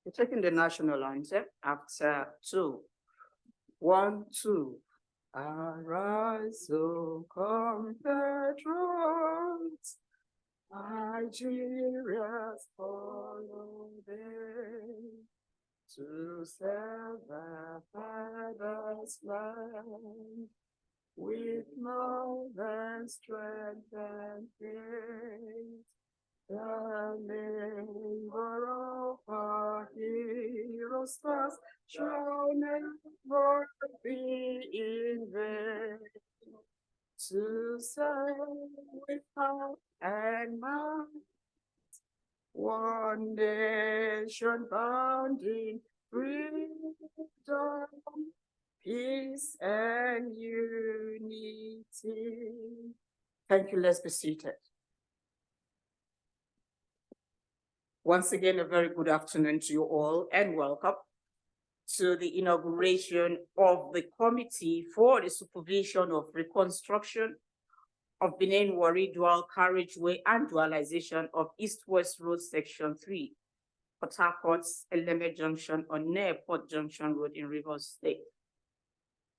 We're taking the national anthem after 2. 1, 2. Arise, O compatriots, Nigeria's follow them to serve our father's land with more than strength and faith. The labor of our heroes past shall never be in vain. To serve with heart and mind, one nation bound in freedom, peace and unity. Thank you. Let's be seated. Once again, a very good afternoon to you all and welcome to the inauguration of the Committee for the Supervision of Reconstruction of Benin-Warri Dual Carriageway and Dualization of East-West Road Section 3, Port Harcourt's Eleme Junction on Airport Junction Road in Rivers State.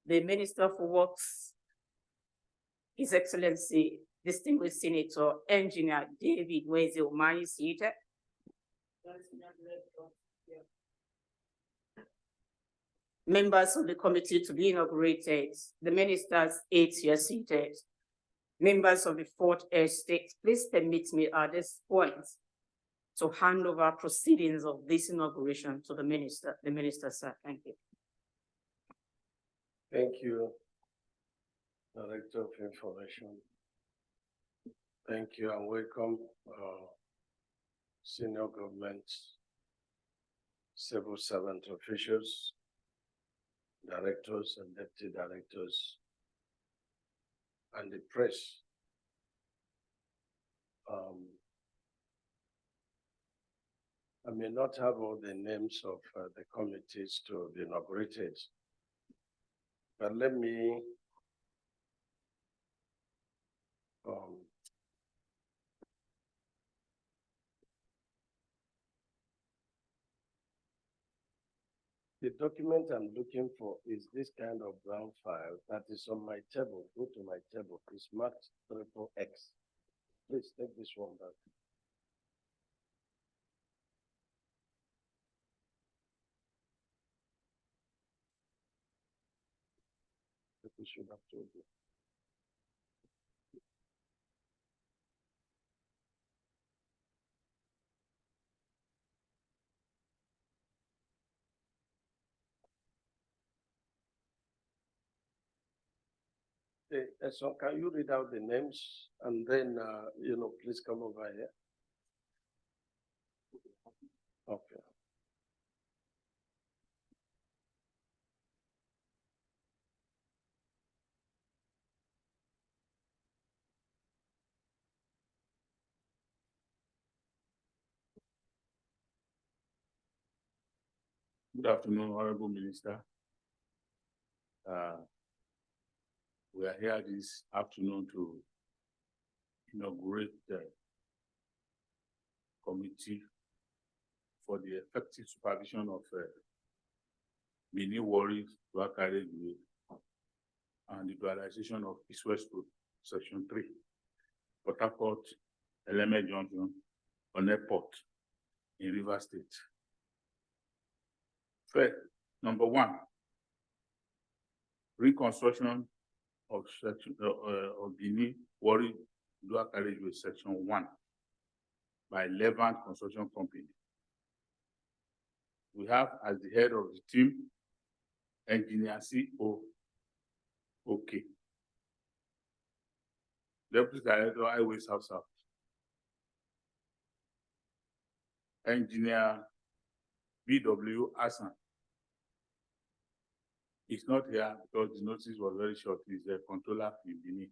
The Minister for Works, His Excellency, Distinguished Senator Engineer David Nweze Umahi, seated. Members of the committee to be inaugurated, the ministers 8 here seated. Members of the 4th Estate, please permit me at this point to hand over proceedings of this inauguration to the minister. The minister, sir, thank you. Thank you, Director of Information. Thank you and welcome senior government, civil servant officials, directors and deputy directors, and the press. I may not have all the names of the committees to be inaugurated, but let me the document I'm looking for is this kind of brown file that is on my table. Go to my table. It's marked XXX. Please take this one back. We should have told you. Hey, so can you read out the names and then, please come over here. Okay. Good afternoon, Honourable Minister. We are here this afternoon to inaugurate the Committee for the Effective Supervision of Benin-Warri Dual Carriageway and the Dualization of East-West Road, Section 3, Port Harcourt, Eleme Junction on Airport in Rivers State. First, number 1, reconstruction of section of Benin-Warri Dual Carriageway Section 1 by Levant Construction Company. We have as the head of the team, Engineer C.O. OK. Deputy Director, Highway South South. Engineer B.W. Hassan. He's not here because the notice was very short. He's the controller in Benin.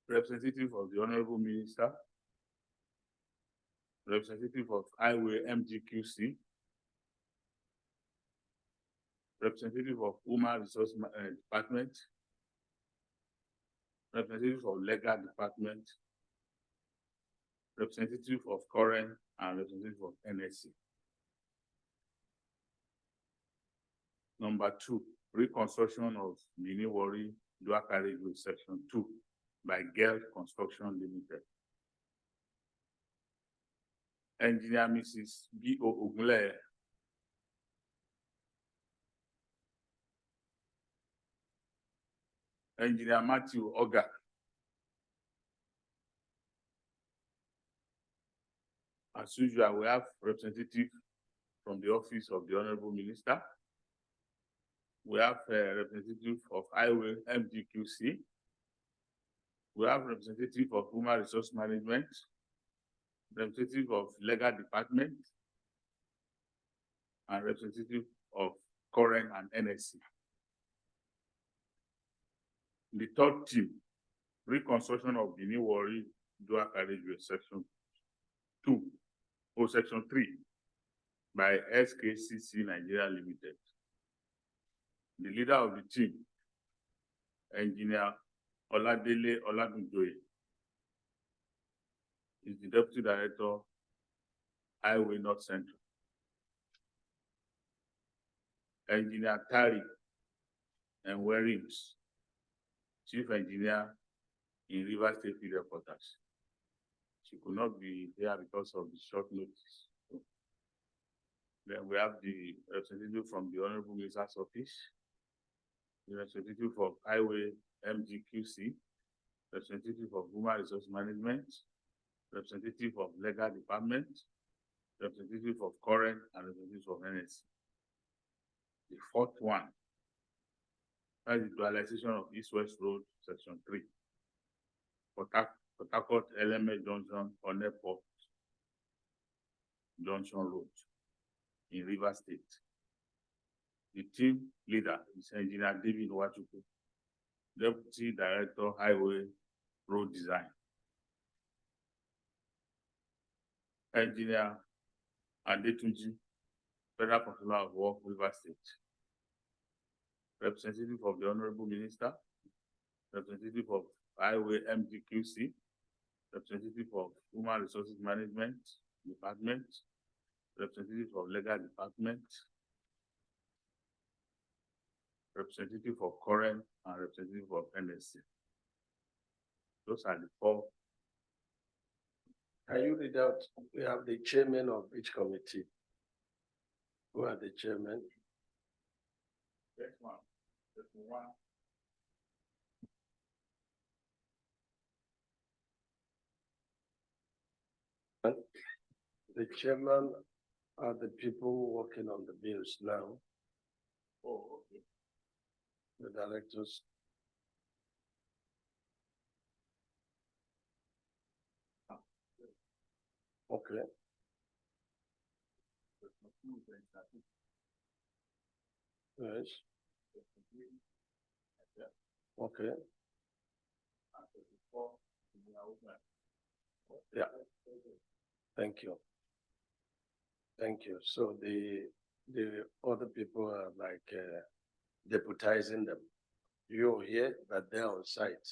Representative of the Honourable Minister, representative of Highway MGQC, representative of Human Resource Department, representative of Legal Department, representative of current and representative of NSC. Number 2, reconstruction of Mini Warri Dual Carriageway Section 2 by Gale Construction Limited. Engineer Mrs. B.O. Ogunleye. Engineer Matthew Oga. As usual, we have representative from the office of the Honourable Minister. We have a representative of Highway MDQC. We have representative of Human Resource Management, representative of Legal Department, and representative of Current and NSC. The third team, reconstruction of the New Warri Dual Carriageway Section 2 or Section 3 by SKCC Nigeria Limited. The leader of the team, Engineer Oladele Olagunjoye, is the Deputy Director, Highway North Central. Engineer Tari Nweze, Chief Engineer in Rivers State Field Headquarters. She could not be here because of the short notice. Then we have the representative from the Honourable Minister's Office, the representative of Highway MGQC, representative of Human Resource Management, representative of Legal Department, representative of Current, and representative of NSC. The fourth one, that is the dualization of East-West Road, Section 3, Port Harcourt LMA Junction on Airport Junction Road in Rivers State. The team leader is Engineer David Wachuku, Deputy Director, Highway Road Design. Engineer Adetunji, Federal Controller of Work, Rivers State. Representative of the Honourable Minister, representative of Highway MDQC, representative of Human Resources Management Department, representative of Legal Department, representative of Current, and representative of NSC. Those are the four. Can you read out? We have the chairman of each committee. Who are the chairman? Yes, ma'am. Just one. The chairman are the people working on the bills now. Oh, okay. The directors. Okay. Yes. Okay. Yeah. Thank you. Thank you. So the other people are like deputizing them. You're here, but they're on site.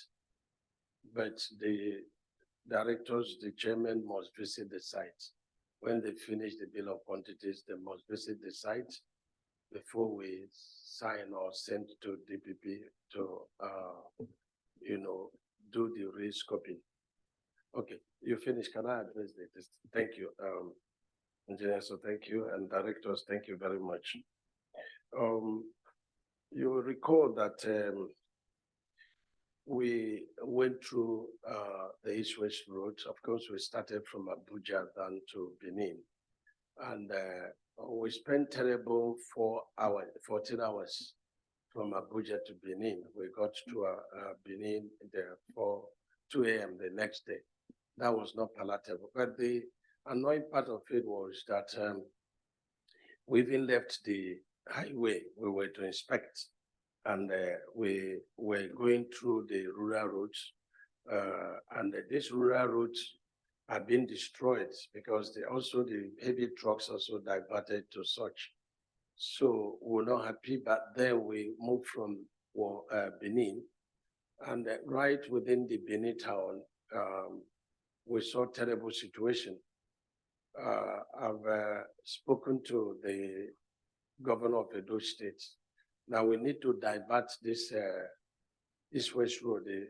But the directors, the chairman must visit the site. When they finish the bill of quantities, they must visit the site before we sign or send to DPP to, do the re-scoping. Okay, you finish. Can I address this? Thank you, engineer. So thank you, and directors, thank you very much. You will recall that we went through the East-West Road. Of course, we started from Abuja down to Benin, and we spent terrible 14 hours from Abuja to Benin. We got to Benin there for 2 a.m. the next day. That was not palatable. But the annoying part of it was that we even left the highway we were to inspect, and we were going through the rural roads, and these rural roads have been destroyed because the heavy trucks also diverted to such. So we're not happy, but then we moved from Benin, and right within the Benin town, we saw terrible situation. I've spoken to the governor of Edo State. Now we need to divert this East-West Road, the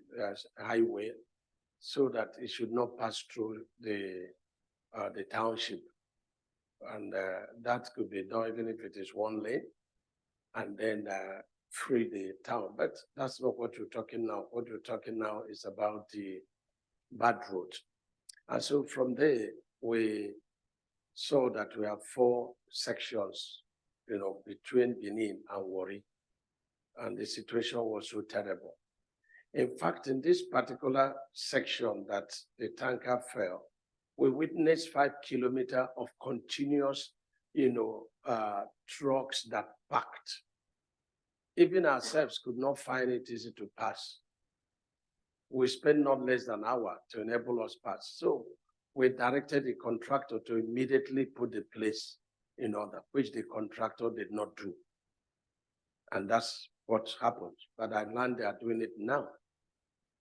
highway, so that it should not pass through the township. And that could be done even if it is one lane, and then free the town. But that's not what you're talking now. What you're talking now is about the bad road. And so from there, we saw that we have 4 sections, between Benin and Warri. And the situation was so terrible. In fact, in this particular section that the tanker fell, we witnessed 5 kilometers of continuous, trucks that packed. Even ourselves could not find it easy to pass. We spent not less than an hour to enable us pass. So we directed the contractor to immediately put the place in order, which the contractor did not do. And that's what happened. But I learned they are doing it now.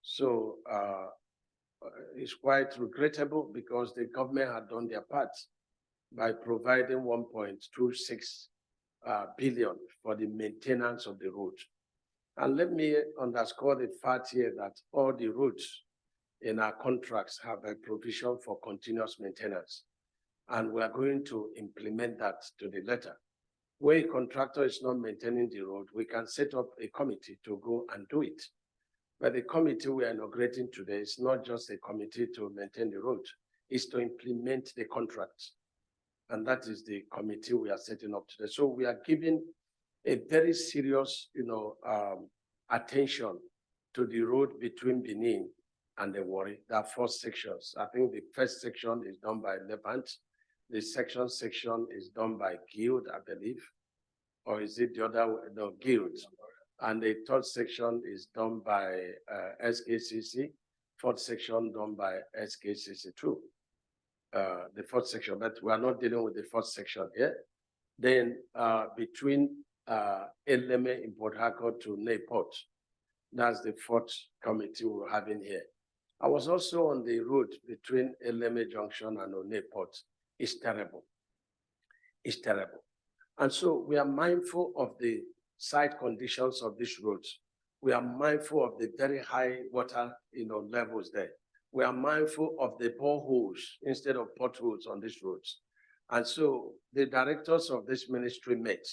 So it's quite regrettable because the government had done their part by providing 1.26 billion for the maintenance of the road. And let me underscore the fact here that all the roads in our contracts have a provision for continuous maintenance. And we are going to implement that to the letter. Where a contractor is not maintaining the road, we can set up a committee to go and do it. But the committee we are inaugurating today is not just a committee to maintain the road, it's to implement the contract. And that is the committee we are setting up today. So we are giving a very serious, attention to the road between Benin and the Warri. There are 4 sections. I think the first section is done by Levant. The section is done by Guild, I believe. Or is it the other way? No, Guild. And the 3rd section is done by SKCC. 4th section done by SKCC too. The 4th section, but we are not dealing with the 4th section here. Then between Eleme in Port Harcourt to Nayport, that's the 4th committee we're having here. I was also on the road between Eleme Junction and Nayport. It's terrible. It's terrible. And so we are mindful of the site conditions of these roads. We are mindful of the very high water levels there. We are mindful of the boreholes instead of potholes on these roads. And so the directors of this ministry met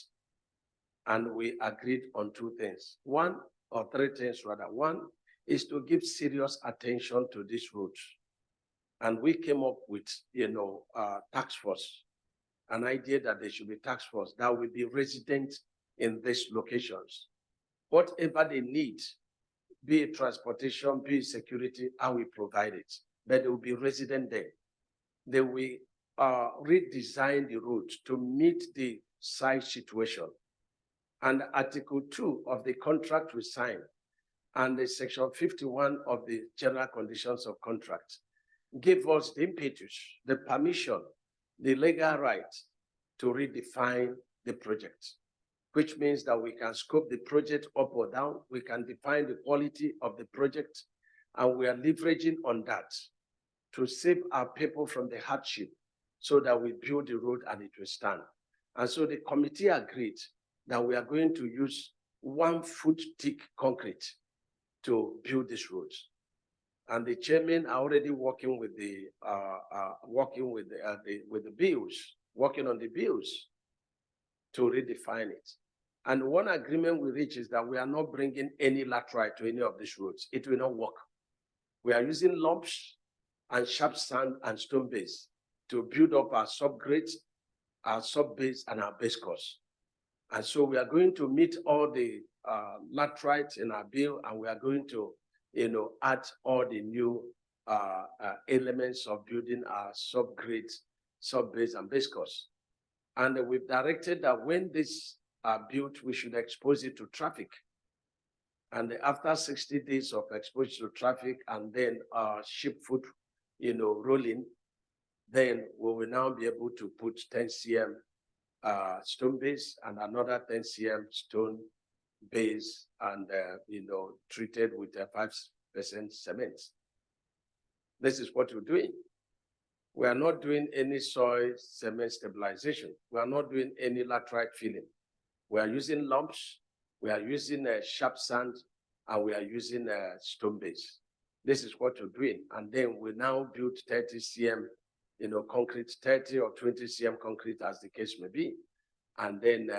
and we agreed on 2 things. 1 or 3 things rather. 1 is to give serious attention to these roads. And we came up with, task force, an idea that there should be task force that will be resident in these locations. Whatever they need, be it transportation, be it security, I will provide it. But they will be resident there. They will redesign the route to meet the site situation. And Article 2 of the contract we signed and the Section 51 of the General Conditions of Contract gave us the impetus, the permission, the legal right to redefine the project, which means that we can scope the project up or down, we can define the quality of the project, and we are leveraging on that to save our people from the hardship so that we build the road and it will stand. And so the committee agreed that we are going to use 1 foot thick concrete to build these roads. And the chairman are already working with the bills, working on the bills to redefine it. And one agreement we reach is that we are not bringing any laterite to any of these roads. It will not work. We are using lumps and sharp sand and stone base to build up our subgrades, our sub-base, and our base course. And so we are going to meet all the laterite in our bill, and we are going to, add all the new elements of building our subgrades, sub-base, and base course. And we've directed that when this are built, we should expose it to traffic. And after 60 days of exposure to traffic and then ship foot, rolling, then we will now be able to put 10 cm stone base and another 10 cm stone base and, treated with a 5% cement. This is what we're doing. We are not doing any soil cement stabilization. We are not doing any laterite filling. We are using lumps, we are using sharp sand, and we are using stone base. This is what we're doing. And then we now build 30 cm, concrete, 30 or 20 cm concrete as the case may be. And then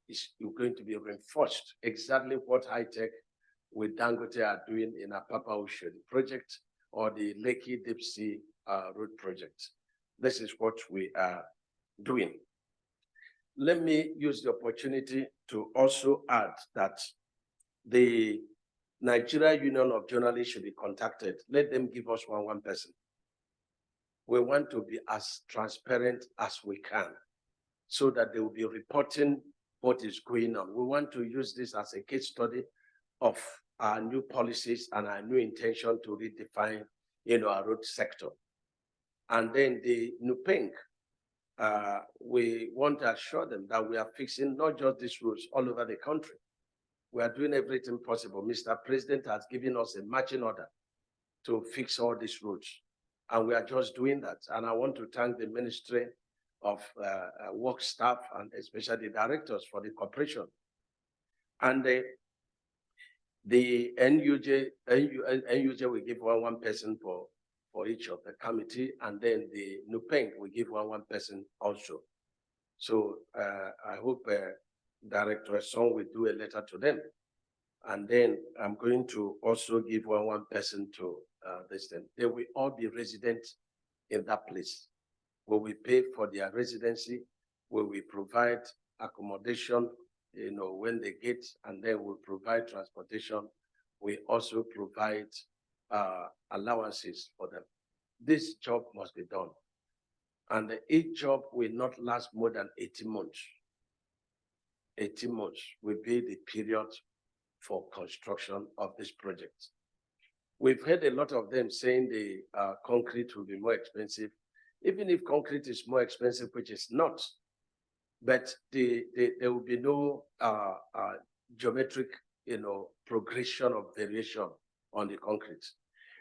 it's going to be reinforced, exactly what high tech with Dangote are doing in a Papa Ocean project or the Lekki Deep Sea Road project. This is what we are doing. Let me use the opportunity to also add that the Nigeria Union of Journalists should be contacted. Let them give us one person. We want to be as transparent as we can so that they will be reporting what is going on. We want to use this as a case study of our new policies and our new intention to redefine, our road sector. And then the NUPENG, we want to assure them that we are fixing not just these roads all over the country. We are doing everything possible. Mr. President has given us a marching order to fix all these roads. And we are just doing that. And I want to thank the Ministry of Work staff and especially the directors for the cooperation. And the NUJ will give one person for each of the committee, and then the NUPENG will give one person also. So I hope Director Song will do a letter to them. And then I'm going to also give one person to this thing. They will all be resident in that place. We will pay for their residency. We will provide accommodation, when they get, and then we'll provide transportation. We also provide allowances for them. This job must be done. And each job will not last more than 18 months. 18 months will be the period for construction of this project. We've heard a lot of them saying the concrete will be more expensive. Even if concrete is more expensive, which is not, but there will be no geometric, progression of variation on the concrete.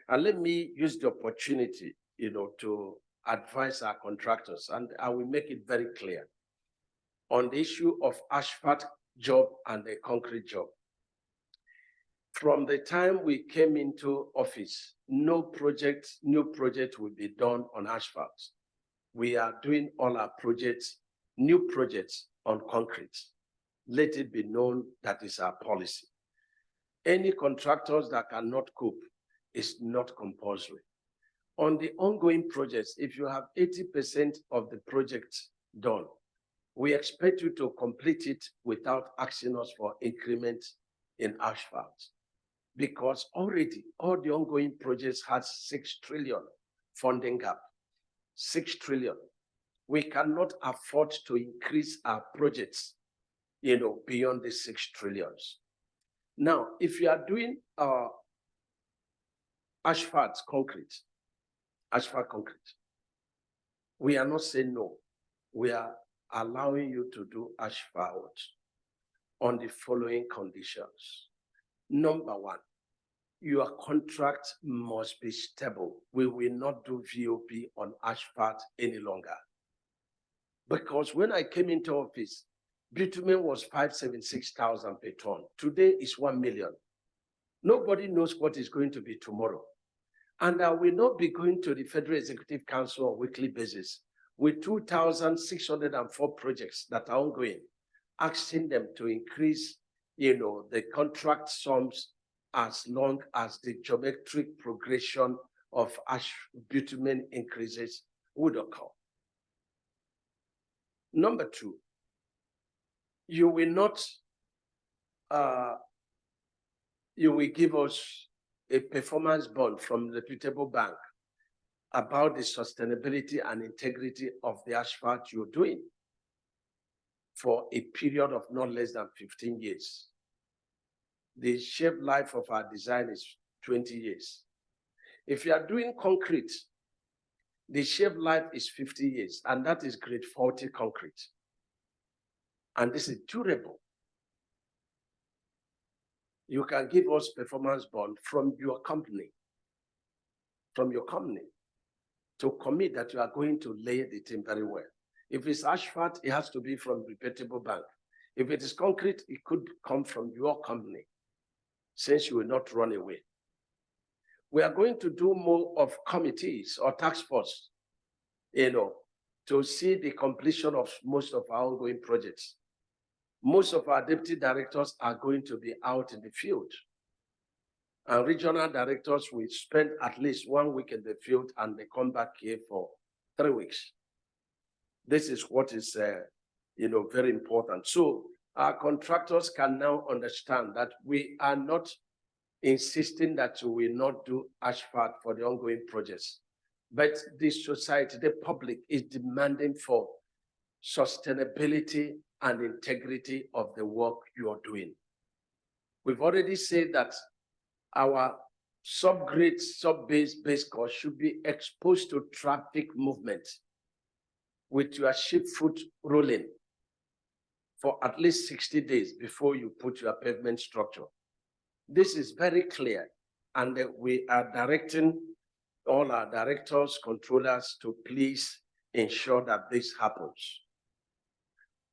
And let me use the opportunity, to advise our contractors, and I will make it very clear on the issue of asphalt job and the concrete job. From the time we came into office, no new project will be done on asphalt. We are doing all our projects, new projects on concrete. Let it be known that is our policy. Any contractors that cannot cope is not compulsory. On the ongoing projects, if you have 80% of the project done, we expect you to complete it without asking us for increment in asphalt. Because already all the ongoing projects has 6 trillion funding gap, 6 trillion. We cannot afford to increase our projects, beyond the 6 trillions. Now, if you are doing asphalt concrete, we are not saying no. We are allowing you to do asphalt on the following conditions. Number one, your contract must be stable. We will not do VOP on asphalt any longer. Because when I came into office, bitumen was 576,000 per ton. Today is 1 million. Nobody knows what is going to be tomorrow. And I will not be going to the Federal Executive Council on a weekly basis with 2,604 projects that are ongoing, asking them to increase, the contract sums as long as the geometric progression of bitumen increases would occur. Number two, you will not, you will give us a performance bond from a reputable bank about the sustainability and integrity of the asphalt you're doing for a period of not less than 15 years. The shelf life of our design is 20 years. If you are doing concrete, the shelf life is 50 years, and that is grade 40 concrete. And this is durable. You can give us performance bond from your company. to commit that you are going to lay the thing very well. If it's asphalt, it has to be from reputable bank. If it is concrete, it could come from your company, since you will not run away. We are going to do more of committees or task force, to see the completion of most of our ongoing projects. Most of our deputy directors are going to be out in the field. And regional directors will spend at least 1 week in the field and they come back here for 3 weeks. This is what is, very important. So our contractors can now understand that we are not insisting that we will not do asphalt for the ongoing projects, but the society, the public is demanding for sustainability and integrity of the work you are doing. We've already said that our subgrade, sub-base course should be exposed to traffic movement with your ship foot rolling for at least 60 days before you put your pavement structure. This is very clear, and we are directing all our directors, controllers to please ensure that this happens.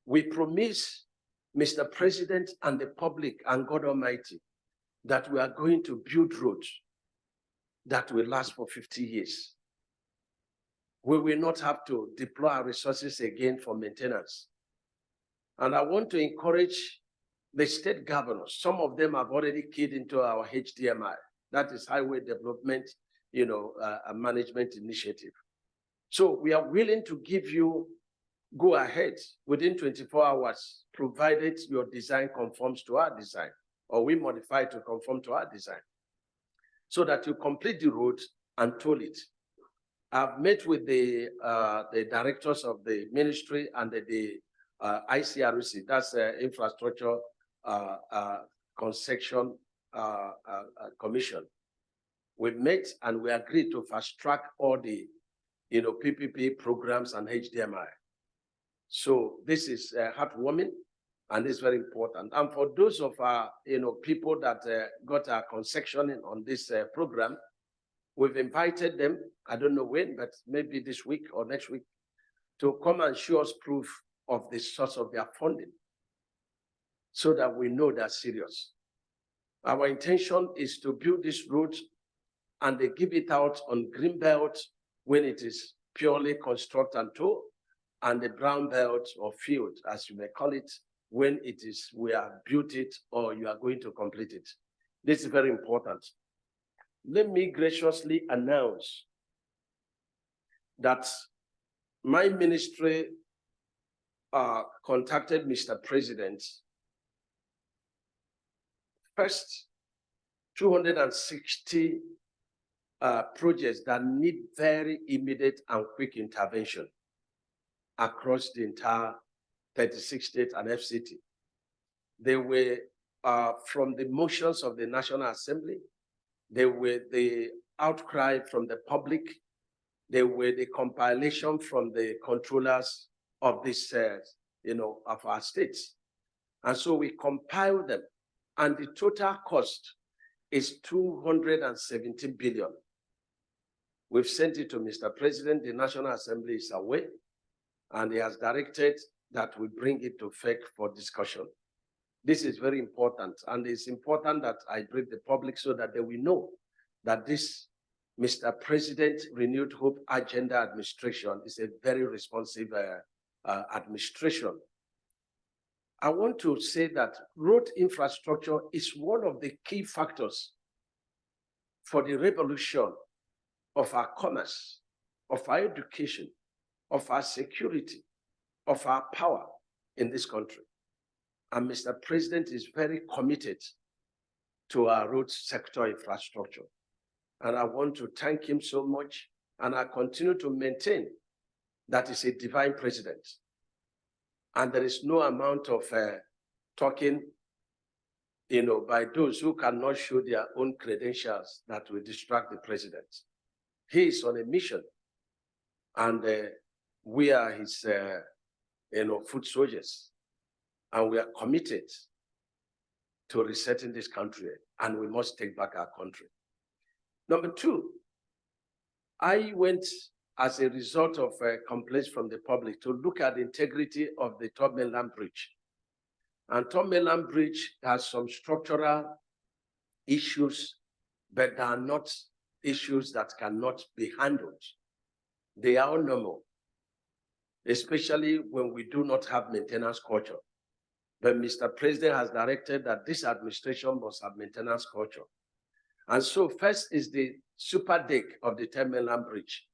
We promise, Mr. President and the public and God Almighty, that we are going to build roads that will last for 50 years. We will not have to deploy our resources again for maintenance. And I want to encourage the state governors. Some of them have already keyed into our HDMI, that is Highway Development, Management Initiative. So we are willing to give you go ahead within 24 hours, provided your design conforms to our design, or we modify to conform to our design, so that you complete the road and toll it. I've met with the directors of the ministry and the ICRC, that's Infrastructure Concession Commission. We met and we agreed to fast track all the PPP programs and HDMI. So this is heartwarming and it's very important. And for those of our people that got a concession on this program, we've invited them, I don't know when, but maybe this week or next week, to come and show us proof of the source of their funding so that we know they're serious. Our intention is to build this road and they give it out on green belt when it is purely construct and tow, and the brown belt or field, as you may call it, when it is we have built it or you are going to complete it. This is very important. Let me graciously announce that my ministry contacted Mr. President. First, 260 projects that need very immediate and quick intervention across the entire 36 states and FCT. They were from the motions of the National Assembly. They were the outcry from the public. They were the compilation from the controllers of this, of our states. And so we compiled them, and the total cost is 270 billion. We've sent it to Mr. President. The National Assembly is away, and he has directed that we bring it to FEC for discussion. This is very important, and it's important that I brief the public so that they will know that this Mr. President Renewed Hope Agenda administration is a very responsive administration. I want to say that road infrastructure is one of the key factors for the revolution of our commerce, of our education, of our security, of our power in this country. And Mr. President is very committed to our road sector infrastructure. And I want to thank him so much. And I continue to maintain that he's a divine president. And there is no amount of talking, by those who cannot show their own credentials that will distract the president. He is on a mission, and we are his, foot soldiers, and we are committed to resetting this country, and we must take back our country. Number two, I went as a result of complaints from the public, to look at the integrity of the Top Mainland Bridge. And Top Mainland Bridge has some structural issues, but they are not issues that cannot be handled. They are normal, especially when we do not have maintenance culture. But Mr. President has directed that this administration must have maintenance culture. And so first is the super deck of the Top Mainland Bridge.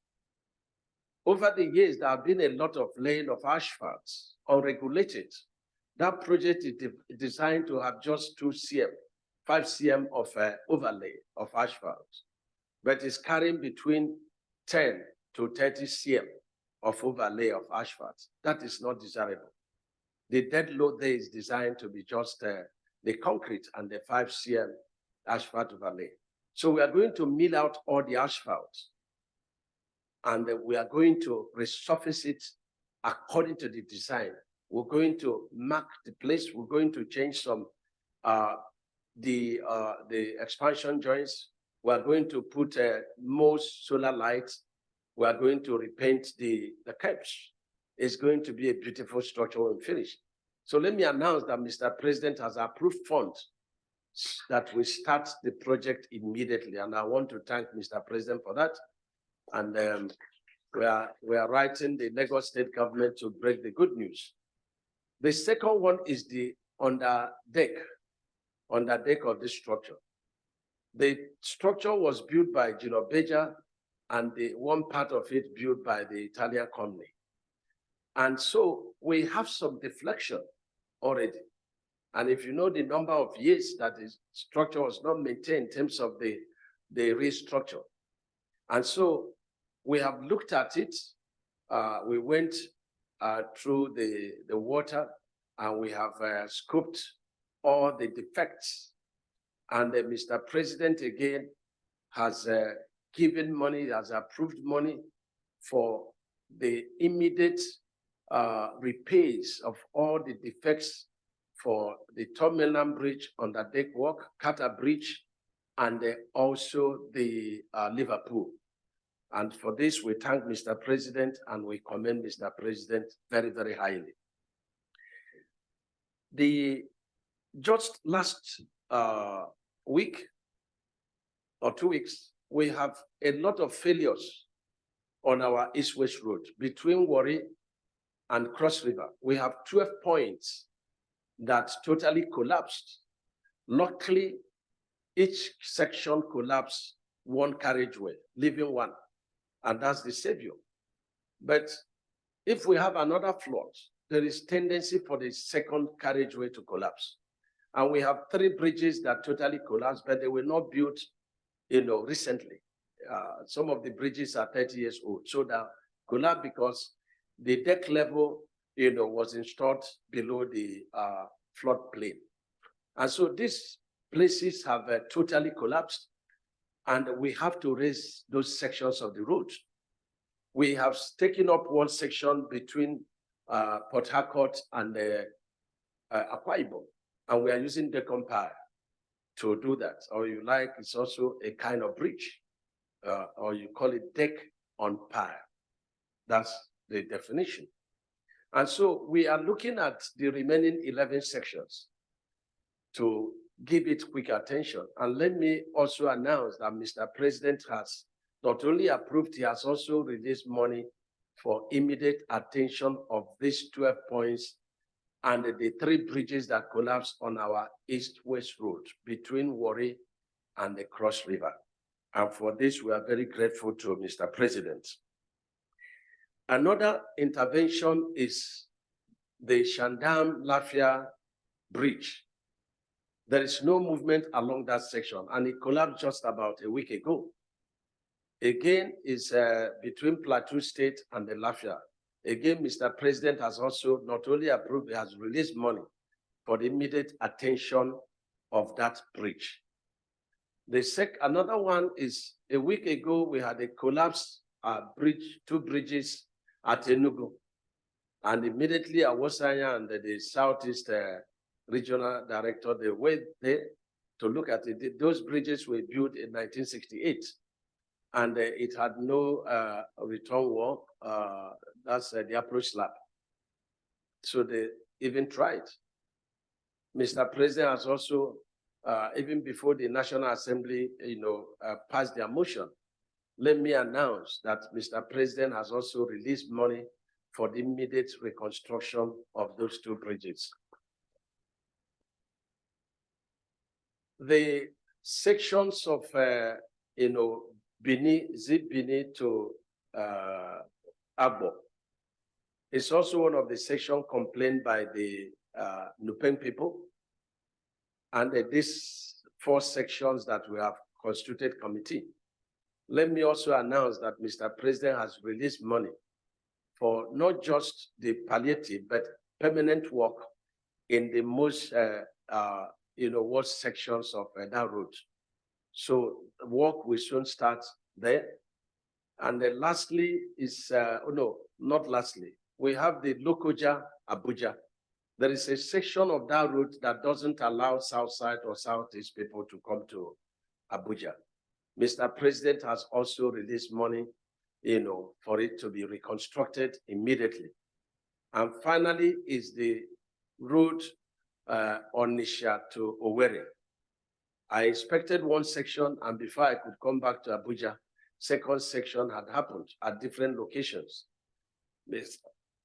Over the years, there have been a lot of laying of asphalt, unregulated. That project is designed to have just 5 cm of overlay of asphalt, but it's carrying between 10 to 30 cm of overlay of asphalt. That is not desirable. The dead load there is designed to be just the concrete and the 5 cm asphalt overlay. So we are going to mill out all the asphalt, and we are going to resurface it according to the design. We're going to mark the place. We're going to change some the expansion joints. We're going to put most solar lights. We are going to repaint the curbs. It's going to be a beautiful structure when finished. So let me announce that Mr. President has approved funds that we start the project immediately. And I want to thank Mr. President for that. And we are writing the Lagos State government to break the good news. The second one is the under deck of this structure. The structure was built by Gino Beja, and the one part of it built by the Italian company. And so we have some deflection already. And if you know the number of years that the structure was not maintained in terms of the restructure. And so we have looked at it. We went through the water, and we have scoped all the defects. And Mr. President again has given money, has approved money for the immediate repairs of all the defects for the Top Mainland Bridge, under deck work, Carter Bridge, and also the Liverpool. And for this, we thank Mr. President, and we commend Mr. President very, very highly. Just last week or 2 weeks, we have a lot of failures on our East-West Road between Warri and Cross River. We have 12 points that totally collapsed. Luckily, each section collapsed one carriageway, leaving one, and that's the savior. But if we have another flood, there is tendency for the second carriageway to collapse. And we have 3 bridges that totally collapsed, but they were not built, recently. Some of the bridges are 30 years old. So they collapsed because the deck level, was installed below the floodplain. And so these places have totally collapsed, and we have to raise those sections of the road. We have taken up one section between Port Harcourt and Akwa Ibom, and we are using deck on pier to do that. Or you like, it's also a kind of bridge, or you call it deck on pier. That's the definition. And so we are looking at the remaining 11 sections to give it quick attention. And let me also announce that Mr. President has not only approved, he has also released money for immediate attention of these 12 points and the 3 bridges that collapsed on our East-West Road between Warri and the Cross River. And for this, we are very grateful to Mr. President. Another intervention is the Shandam-Lafia Bridge. There is no movement along that section, and it collapsed just about a week ago. Again, it's between Plateau State and the Lafia. Again, Mr. President has also not only approved, he has released money for the immediate attention of that bridge. Another one is, a week ago, we had a collapse bridge, 2 bridges at Enugu. And immediately Awosanya and the Southeast Regional Director, they went there to look at it. Those bridges were built in 1968. and it had no return work. That's the approach slab. So they even tried. Mr. President has also, even before the National Assembly, passed their motion, let me announce that Mr. President has also released money for the immediate reconstruction of those two bridges. The sections of, Bini to Agbo is also one of the sections complained by the Nupeng people. And these 4 sections that we have constituted committee. Let me also announce that Mr. President has released money for not just the palliative, but permanent work in the most, worst sections of that road. So the work will soon start there. And then lastly is, not lastly, we have the Lokoja Abuja. There is a section of that road that doesn't allow Southside or Southeast people to come to Abuja. Mr. President has also released money, for it to be reconstructed immediately. And finally is the road Onitsha to Owerri. I expected one section, and before I could come back to Abuja, second section had happened at different locations.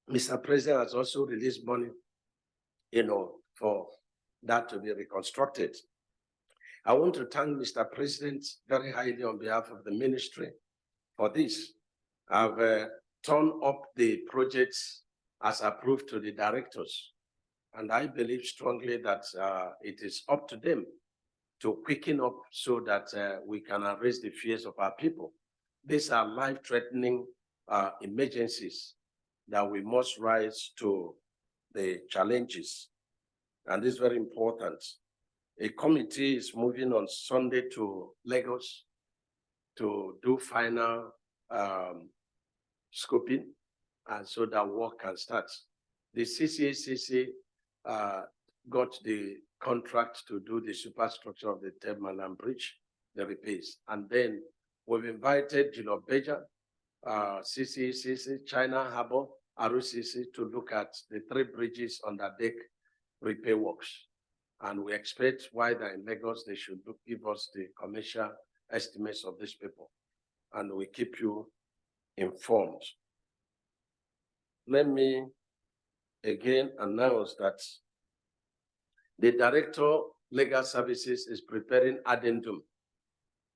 Mr. President has also released money, for that to be reconstructed. I want to thank Mr. President very highly on behalf of the ministry for this. I've turned up the projects as approved to the directors. And I believe strongly that it is up to them to quicken up so that we can arrest the fears of our people. These are life-threatening emergencies that we must rise to the challenges. And this is very important. A committee is moving on Sunday to Lagos to do final scoping, and so that work can start. The CCACC got the contract to do the superstructure of the Terminal Bridge, the repairs. And then we've invited Beja, CCACC, China Harbour, ROCC to look at the 3 bridges on the deck repair works. And we expect while they're in Lagos, they should give us the commercial estimates of these people. And we keep you informed. Let me again announce that the Director Legal Services is preparing addendum.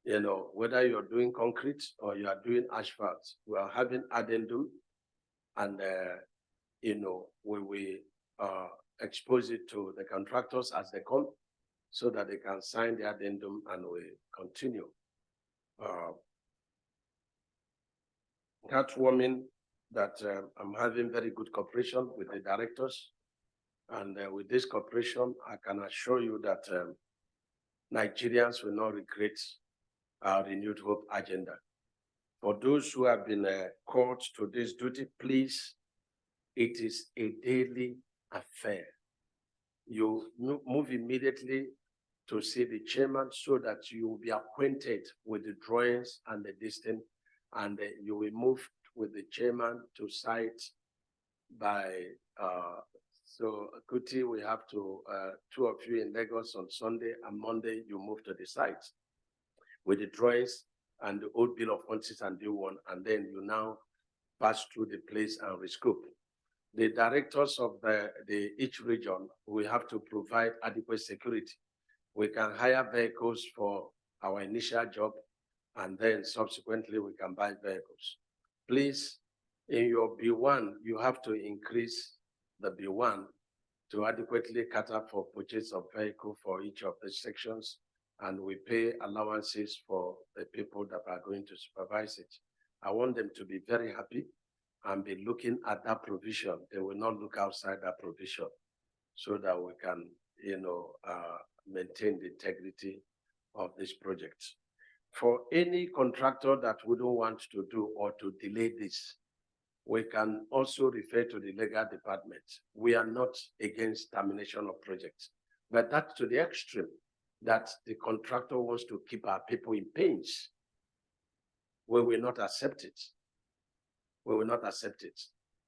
Whether you're doing concrete or you are doing asphalt, we are having addendum, and we will expose it to the contractors as they come, so that they can sign the addendum and we continue. Heartwarming that I'm having very good cooperation with the directors, and with this cooperation, I can assure you that Nigerians will not regret our renewed hope agenda. For those who have been called to this duty, please, it is a daily affair. You move immediately to see the chairman so that you will be acquainted with the drawings and the distance, and you will move with the chairman to site by, so Kuti, we have to, 2 of you in Lagos on Sunday, and Monday you move to the site with the drawings and the old bill of quantities and do one, and then you now pass through the place and rescope. The directors of each region will have to provide adequate security. We can hire vehicles for our initial job, and then subsequently we can buy vehicles. Please, in your B1, you have to increase the B1 to adequately cater for purchase of vehicle for each of the sections, and we pay allowances for the people that are going to supervise it. I want them to be very happy and be looking at that provision. They will not look outside that provision, so that we can, maintain the integrity of this project. For any contractor that wouldn't want to do or to delay this, we can also refer to the legal department. We are not against termination of projects, but that's to the extreme that the contractor wants to keep our people in pains. we will not accept it. We will not accept it.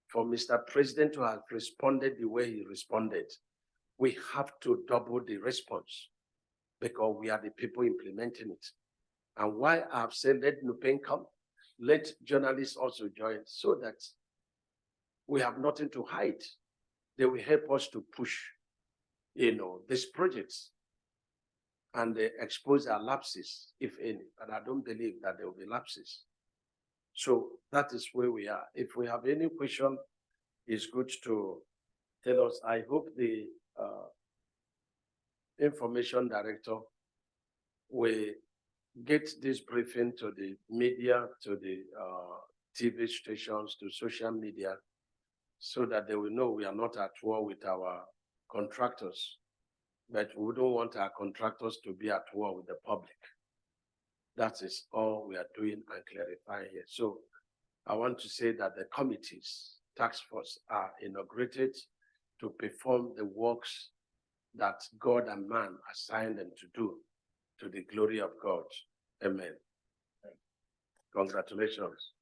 For Mr. President to have responded the way he responded, we have to double the response because we are the people implementing it. And why I've said let Nupen come, let journalists also join so that we have nothing to hide. They will help us to push, these projects and they expose our lapses, if any. And I don't believe that there will be lapses. So that is where we are. If we have any question, it's good to tell us. I hope the information director will get this briefing to the media, to the TV stations, to social media, so that they will know we are not at war with our contractors, but we don't want our contractors to be at war with the public. That is all we are doing and clarifying here. So I want to say that the committees, task force are inaugurated to perform the works that God and man assigned them to do to the glory of God. Amen. Congratulations.